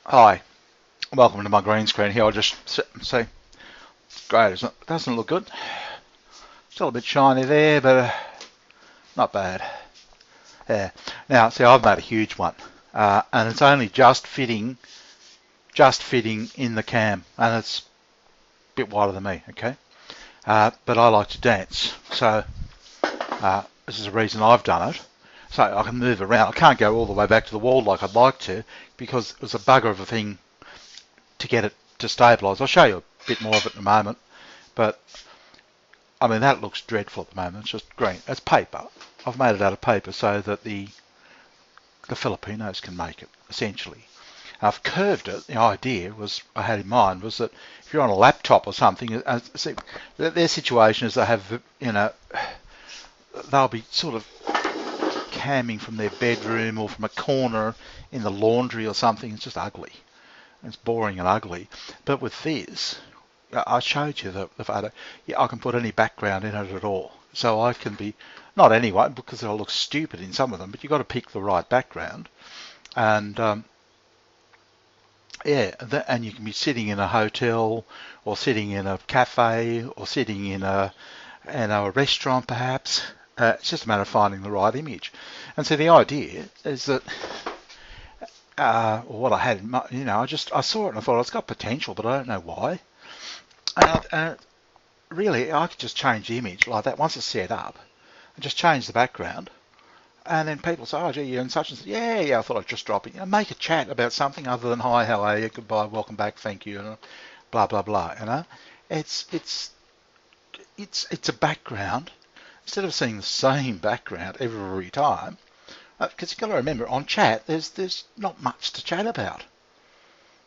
Hi, welcome to my green screen here. I'll just say, great, isn't it? Doesn't look good. Still a bit shiny there, but not bad. Yeah. Now, see, I've made a huge one, and it's only just fitting in the cam, and it's a bit wider than me. Okay, but I like to dance, so this is the reason I've done it. So I can move around. I can't go all the way back to the wall like I'd like to because it was a bugger of a thing to get it to stabilise. I'll show you a bit more of it in a moment, but I mean, that looks dreadful at the moment. It's just green. It's paper. I've made it out of paper so that the Filipinos can make it, essentially. And I've curved it. The idea was I had in mind was that if you're on a laptop or something, see, their situation is they have, they'll be sort of camming from their bedroom or from a corner in the laundry or something. It's just ugly. It's boring and ugly. But with this, I showed you the photo. Yeah, I can put any background in it at all. So I can be, not anyone, because it'll look stupid in some of them, but you've got to pick the right background. And yeah, and you can be sitting in a hotel or sitting in a cafe or sitting in a restaurant perhaps. It's just a matter of finding the right image. And so the idea is that what I had, I saw it and I thought it's got potential, but I don't know why. And really, I could just change the image like that once it's set up, and just change the background, and then people say, "Oh, gee, you're in such and such." Yeah. I thought I'd just drop it. Make a chat about something other than "Hi, how are you? Goodbye, welcome back, thank you," and blah blah blah. It's it's it's a background instead of seeing the same background every time. Because you've got to remember, on chat, there's not much to chat about.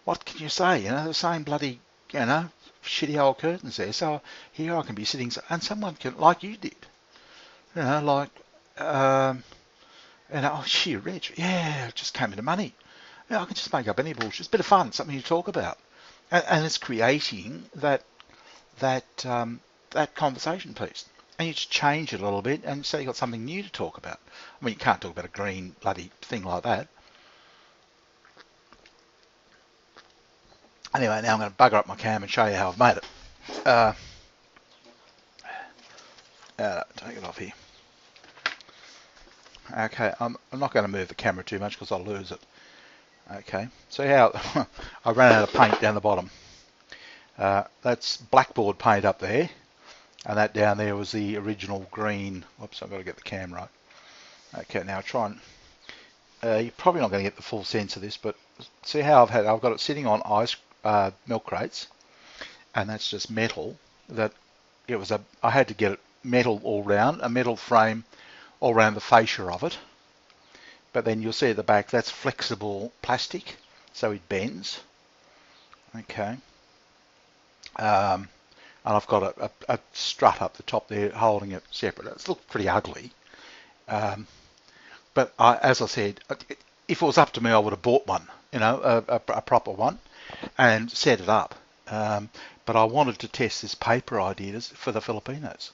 What can you say? The same bloody, shitty old curtains there. So here I can be sitting, and someone can, like you did, like, um, oh, gee, Reg, yeah, it just came into money. I can just make up any bullshit. It's a bit of fun, something to talk about, and it's creating that conversation piece. And you just change it a little bit, and so you've got something new to talk about. I mean, you can't talk about a green bloody thing like that. Anyway, now I'm going to bugger up my cam and show you how I've made it. Take it off here. Okay, I'm not going to move the camera too much because I'll lose it. Okay, so how I ran out of paint down the bottom. That's blackboard paint up there, and that down there was the original green. Whoops, I've got to get the cam right. Okay, now try and you're probably not going to get the full sense of this, but see how I've got it sitting on milk crates, and that's just metal. That I had to get it metal all round, a metal frame all around the fascia of it. But then you'll see at the back that's flexible plastic, so it bends. Okay. And I've got a strut up the top there holding it separate. It's looked pretty ugly. But as I said, if it was up to me, I would have bought one, a proper one, and set it up. But I wanted to test this paper ideas for the Filipinos.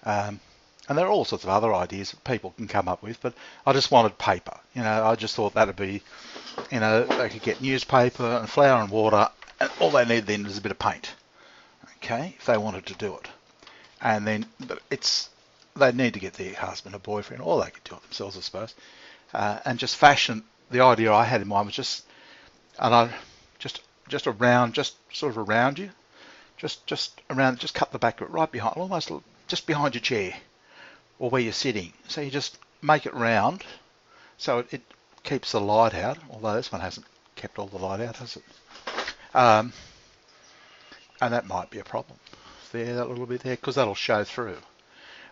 And there are all sorts of other ideas that people can come up with, but I just wanted paper. I just thought that'd be, they could get newspaper and flour and water, and all they need then is a bit of paint. Okay, if they wanted to do it. And then, but they need to get their husband or boyfriend, or they could do it themselves, I suppose, and just fashion. The idea I had in mind was just around, just sort of around you, just around, just cut the back of it right behind, almost just behind your chair or where you're sitting. So you just make it round, so it keeps the light out. Although this one hasn't kept all the light out, has it? And that might be a problem there, that little bit there, because that'll show through.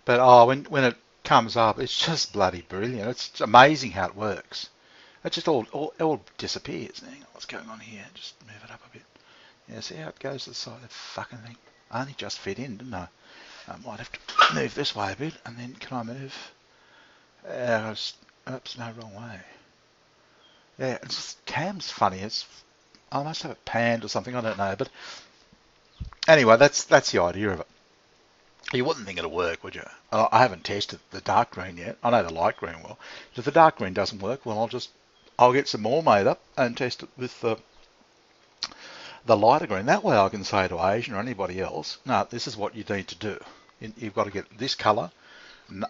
But when it comes up, it's just bloody brilliant. It's amazing how it works. It just all disappears. Hang on, what's going on here? Just move it up a bit. Yeah, see how it goes to the side of the fucking thing? I only just fit in, didn't I? I might have to move this way a bit, and then can I move? Oops, no, wrong way. Yeah, cam's funny. I must have it panned or something. I don't know, but anyway, that's the idea of it. You wouldn't think it'll work, would you? I haven't tested the dark green yet. I know the light green will. If the dark green doesn't work, well, I'll get some more made up and test it with the the lighter green. That way I can say to Asian or anybody else, no, this is what you need to do. You've got to get this colour,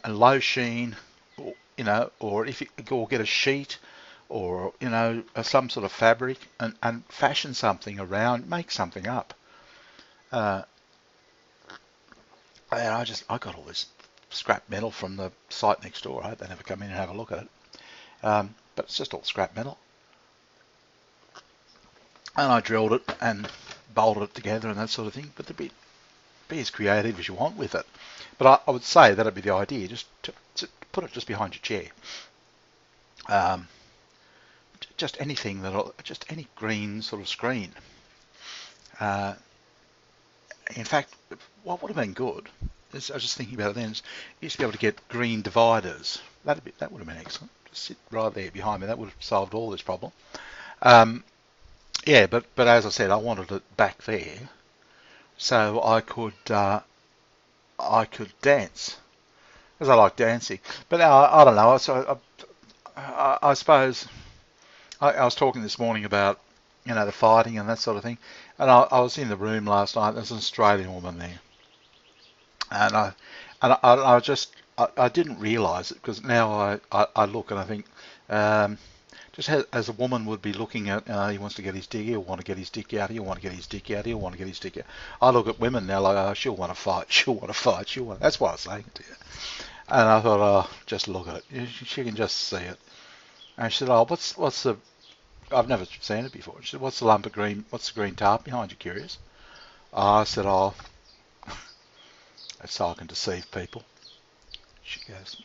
low sheen, or, or if you or get a sheet, or some sort of fabric, and fashion something around, make something up. And I got all this scrap metal from the site next door. I hope they never come in and have a look at it. But it's just all scrap metal. And I drilled it and bolted it together and that sort of thing. But to be as creative as you want with it. But I would say that'd be the idea, just to put it just behind your chair. Just anything just any green sort of screen. In fact, what would have been good is, I was just thinking about it then, is you used to be able to get green dividers. That would have been excellent. Just sit right there behind me. That would have solved all this problem. Yeah, but as I said, I wanted it back there so I could dance, because I like dancing. But I don't know. So I suppose I was talking this morning about the fighting and that sort of thing, and I was in the room last night. There's an Australian woman there, and I didn't realise it, because now I look and I think, just as a woman would be looking at, he wants to get his dick, he'll want to get his dick out, he'll want to get his dick out, he'll want to get his dick out. I look at women now like, oh, she'll want to fight, she'll want to fight, she'll want. That's what I was saying to you. And I thought, oh, just look at it. She can just see it. And she said, oh, what's the? I've never seen it before. She said, what's the lump of green? What's the green tarp behind you? Curious. I said, oh, that's so I can deceive people. She goes,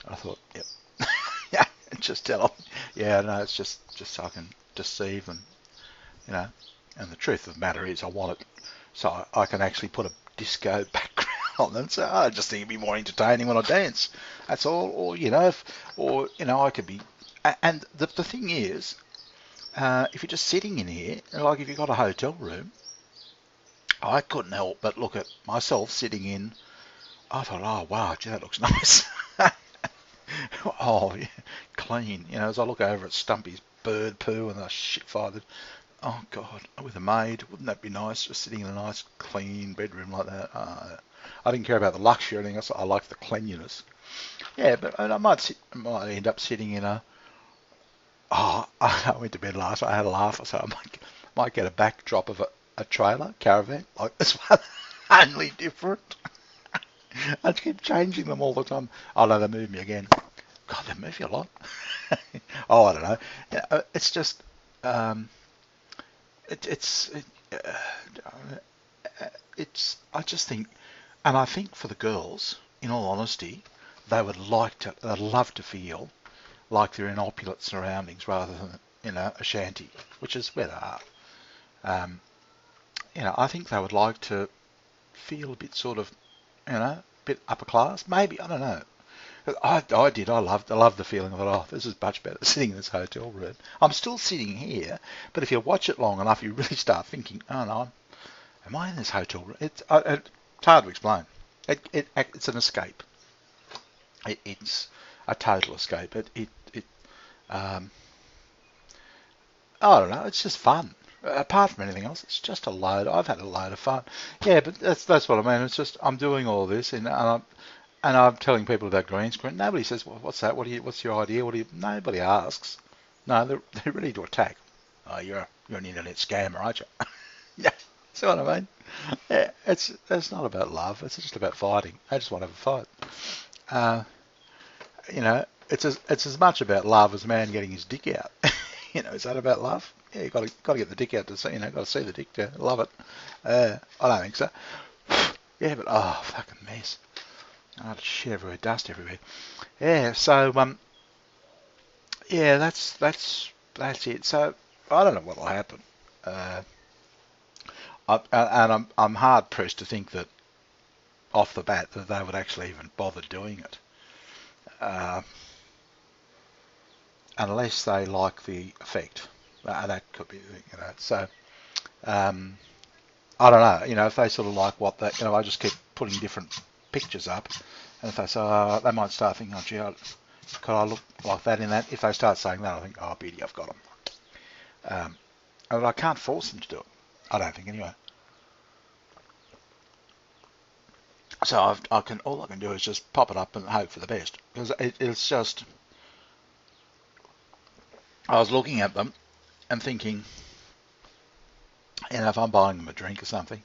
I thought, yep. Yeah, just tell them. Yeah, no, it's just so I can deceive them, And the truth of the matter is, I want it so I can actually put a disco background on them. So I just think it'd be more entertaining when I dance. That's all. Or I could be. And the thing is, if you're just sitting in here, like if you've got a hotel room, I couldn't help but look at myself sitting in. I thought, oh wow, gee, that looks nice. Oh, yeah, clean. As I look over at Stumpy's bird poo and the shit fired. Oh God, with a maid, wouldn't that be nice? Just sitting in a nice, clean bedroom like that. I didn't care about the luxury or anything else. I like the cleanliness. Yeah, but I might end up sitting in a. Oh, I went to bed last night. I had a laugh. So I might get a backdrop of a trailer, caravan, like this one, only different. I keep changing them all the time. Oh no, they move me again. God, they move you a lot. Oh, I don't know. Yeah, it's just, it's. I just think, and I think for the girls, in all honesty, they'd love to feel like they're in opulent surroundings rather than a shanty, which is where they are. I think they would like to feel a bit sort of, bit upper class, maybe, I don't know. I did. I loved the feeling of it. Oh, this is much better sitting in this hotel room. I'm still sitting here, but if you watch it long enough, you really start thinking, oh no, am I in this hotel room? It's hard to explain. It's an escape. It's a total escape. I don't know. It's just fun. Apart from anything else, it's just I've had a load of fun. Yeah, but that's what I mean. It's just I'm doing all this, and I'm telling people about green screen. Nobody says, well, what's that? What's your idea? Nobody asks. No, they're ready to attack. Oh, you're an internet scammer, aren't you? Yeah, see what I mean? Yeah, it's not about love. It's just about fighting. I just want to have a fight. It's as much about love as a man getting his dick out. Is that about love? Yeah, you got to get the dick out to see. Got to see the dick to love it. I don't think so. Yeah, but fucking mess. Oh, shit everywhere, dust everywhere. Yeah, so yeah, that's it. So I don't know what'll happen. I'm hard pressed to think that off the bat that they would actually even bother doing it, unless they like the effect. That could be, So I don't know. If they sort of like what they, I just keep putting different pictures up, and if they say, they might start thinking, oh gee, could I look like that in that? If they start saying that, I think, oh beauty, I've got them. And I can't force them to do it. I don't think anyway. So all I can do is just pop it up and hope for the best, because it's just, I was looking at them and thinking, if I'm buying them a drink or something,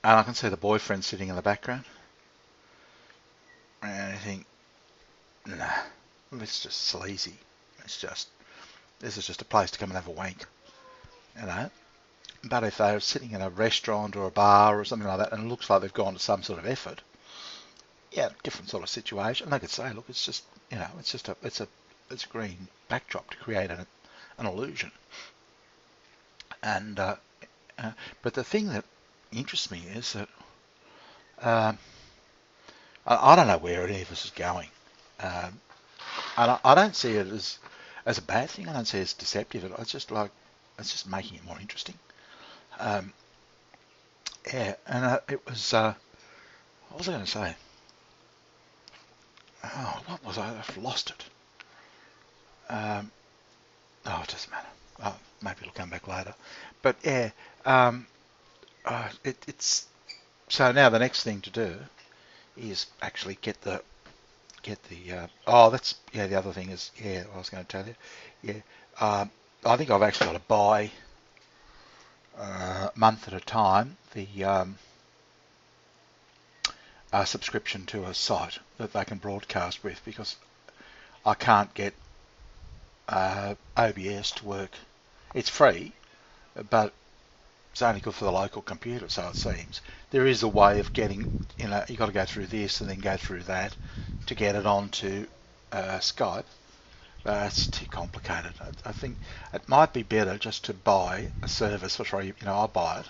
and I can see the boyfriend sitting in the background, and I think, nah, it's just sleazy. This is just a place to come and have a wank, you know. But if they're sitting in a restaurant or a bar or something like that, and it looks like they've gone to some sort of effort, yeah, different sort of situation. And they could say, look, it's just, it's a green backdrop to create an illusion. And but the thing that interests me is that I don't know where any of this is going, and I don't see it as a bad thing. I don't see it as deceptive. It's just making it more interesting. Yeah, and it was. What was I going to say? Oh, what was I? I've lost it. Oh, it doesn't matter. Maybe it'll come back later. But yeah, it's so now the next thing to do is actually get the that's the other thing is I was going to tell you I think I've actually got to buy a month at a time the subscription to a site that they can broadcast with, because I can't get OBS to work. It's free, but it's only good for the local computer, so it seems. There is a way of getting, you've got to go through this and then go through that to get it onto Skype. But it's too complicated. I think it might be better just to buy a service for free. I'll buy it.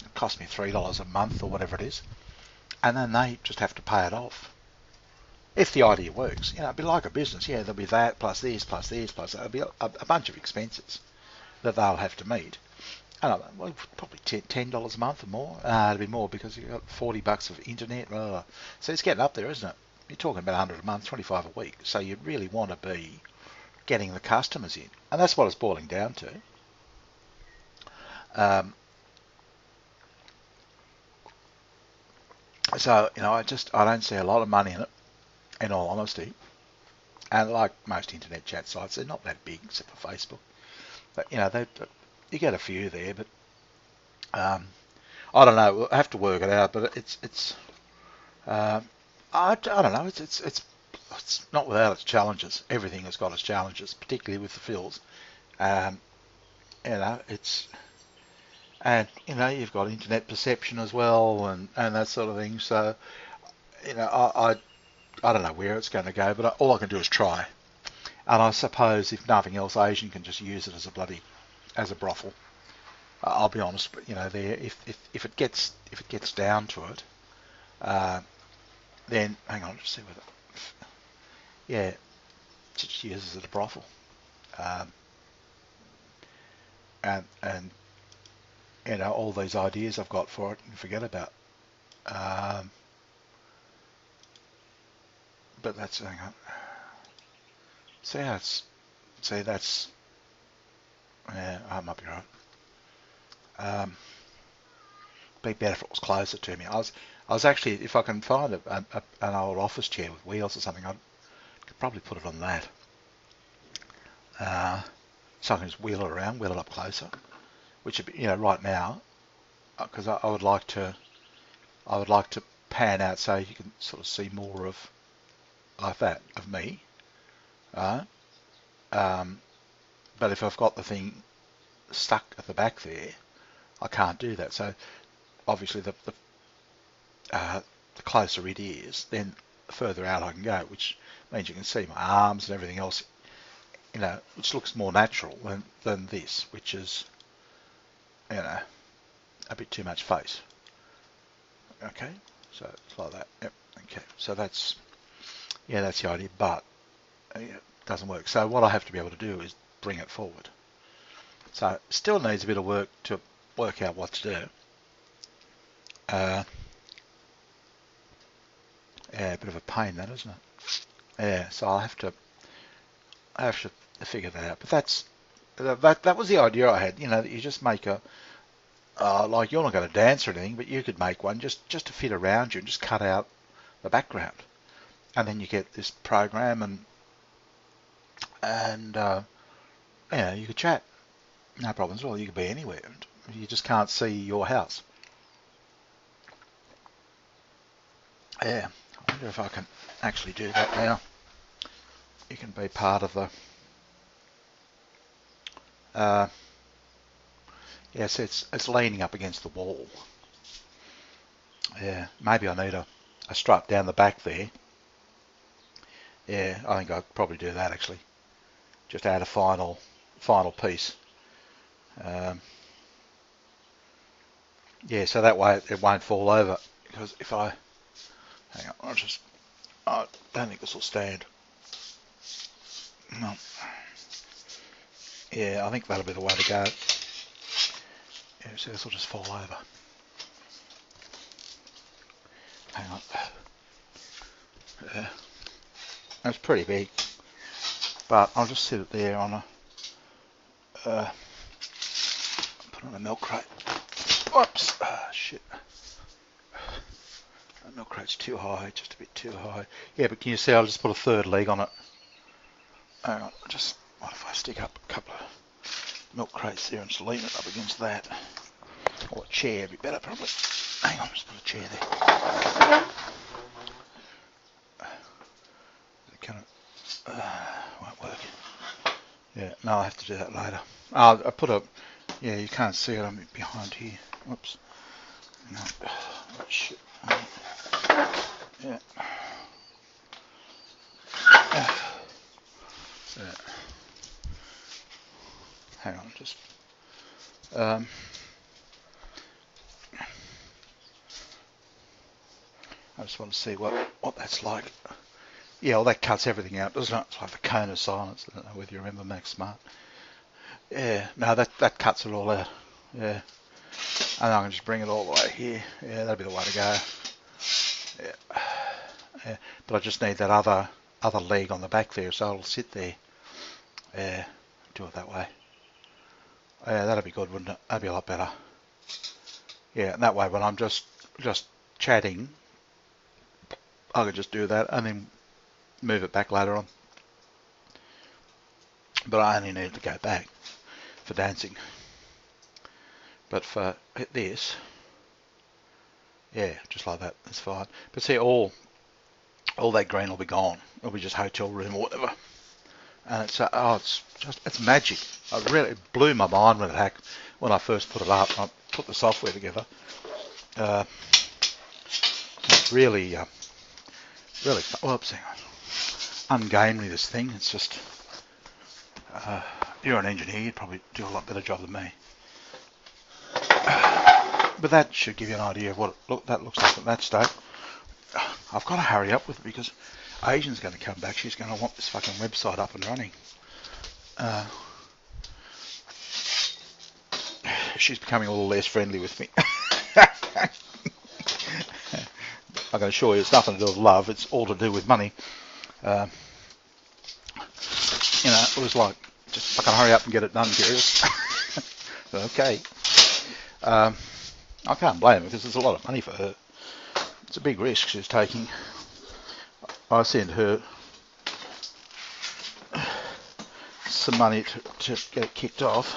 It costs me $3 a month or whatever it is, and then they just have to pay it off. If the idea works, it'd be like a business. Yeah, there'll be that plus this plus this plus there'll be a bunch of expenses that they'll have to meet. I don't know, well, probably $10 a month or more. It'll be more because you've got $40 of internet. So it's getting up there, isn't it? You're talking about 100 a month, 25 a week. So you really want to be getting the customers in, and that's what it's boiling down to. So I don't see a lot of money in it, in all honesty. And like most internet chat sites, they're not that big except for Facebook. But you get a few there, but I don't know. We'll have to work it out. But it's I don't know. It's not without its challenges. Everything has got its challenges, particularly with the fills. It's you've got internet perception as well, and that sort of thing. So I don't know where it's going to go, but all I can do is try. And I suppose if nothing else, Asian can just use it as a brothel. I'll be honest, but if it gets down to it, then hang on, just see whether just uses it as a brothel, and all these ideas I've got for it, you can forget about. But that's hang on. That's yeah, I might be right. Be better if it was closer to me. I was actually, if I can find an old office chair with wheels or something, I could probably put it on that. So I can just wheel it up closer, which would be, right now, because I would like to pan out so you can sort of see more of like that of me. But if I've got the thing stuck at the back there, I can't do that. So obviously the closer it is, then the further out I can go, which means you can see my arms and everything else, which looks more natural than this, which is, a bit too much face. Okay, so it's like that. Yep. Okay, so that's the idea, but it doesn't work. So what I have to be able to do is bring it forward. So it still needs a bit of work to work out what to do. Yeah, a bit of a pain that, isn't it? Yeah, so I have to figure that out. But that was the idea I had. You know, that you just make a like you're not going to dance or anything, but you could make one just to fit around you and just cut out the background, and then you get this program and yeah, you could chat, no problems at all. You could be anywhere. You just can't see your house. Yeah, I wonder if I can actually do that now. You can be part of the. Yes, it's leaning up against the wall. Yeah, maybe I need a strut down the back there. Yeah, I think I'd probably do that actually. Just add a final piece. Yeah, so that way it won't fall over. Because if I hang on, I don't think this will stand. No. Yeah, I think that'll be the way to go. Yeah, so this will just fall over. Hang on. Yeah. That's pretty big. But I'll just sit it there on a put on a milk crate. Whoops! Shit. That milk crate's too high, just a bit too high. Yeah, but can you see I'll just put a third leg on it. Hang on, what if I stick up a couple of milk crates there and just lean it up against that? Or a chair would be better probably. Hang on, just put a chair there. Won't work. Yeah, no, I'll have to do that later. I put a, yeah, you can't see it, I'm behind here. Whoops. No. Oh, shit. Yeah. Yeah. Hang on, just I just want to see what that's like. Yeah, well, that cuts everything out, doesn't it? It's like the cone of silence. I don't know whether you remember Max Smart. Yeah, no, that cuts it all out. Yeah, and I can just bring it all the way here. Yeah, that'd be the way to go. Yeah, yeah. But I just need that other leg on the back there, so it'll sit there. Yeah, do it that way. Yeah, that'd be good, wouldn't it? That'd be a lot better. Yeah, and that way when I'm just chatting, I could just do that and then move it back later on. But I only need to go back for dancing. But for this, yeah, just like that, that's fine. But see, all that green will be gone. It'll be just hotel room or whatever. And it's magic. It really blew my mind when I first put it up. I put the software together. It's really, whoops, hang on. Ungainly, this thing. It's just, you're an engineer, you'd probably do a lot better job than me. But that should give you an idea of what that looks like at that state. I've got to hurry up with it because Asian's going to come back. She's going to want this fucking website up and running. She's becoming a little less friendly with me. I can assure you it's nothing to do with love. It's all to do with money. You know, it was like, just fucking hurry up and get it done, Curious. Okay. I can't blame her because it's a lot of money for her. It's a big risk she's taking. I send her some money to get it kicked off,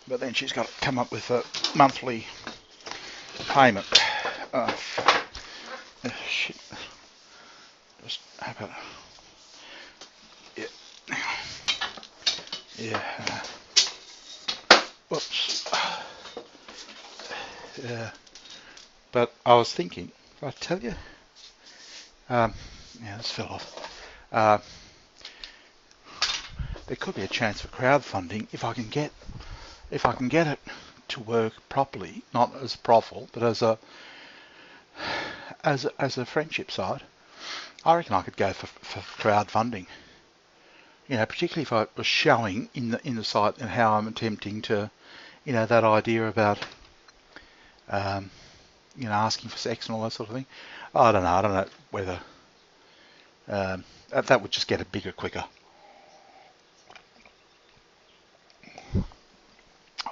but then she's got to come up with a monthly payment. Shit. Just how about yeah. Whoops. Yeah. But I was thinking, if I tell you, yeah, this fell off. There could be a chance for crowdfunding if I can get it to work properly, not as a profile, but as a friendship site. I reckon I could go for crowdfunding. You know, particularly if I was showing in the site and how I'm attempting to, you know, that idea about, you know, asking for sex and all that sort of thing. I don't know whether that would just get it bigger quicker.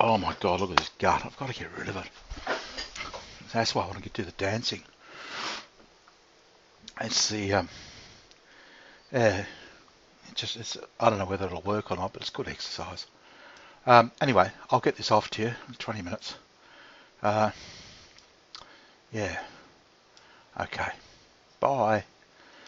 Oh my God, look at this gut. I've got to get rid of it. That's why I want to do the dancing. It's the, yeah, I don't know whether it'll work or not, but it's good exercise. Anyway, I'll get this off to you in 20 minutes. Yeah. Okay. Bye.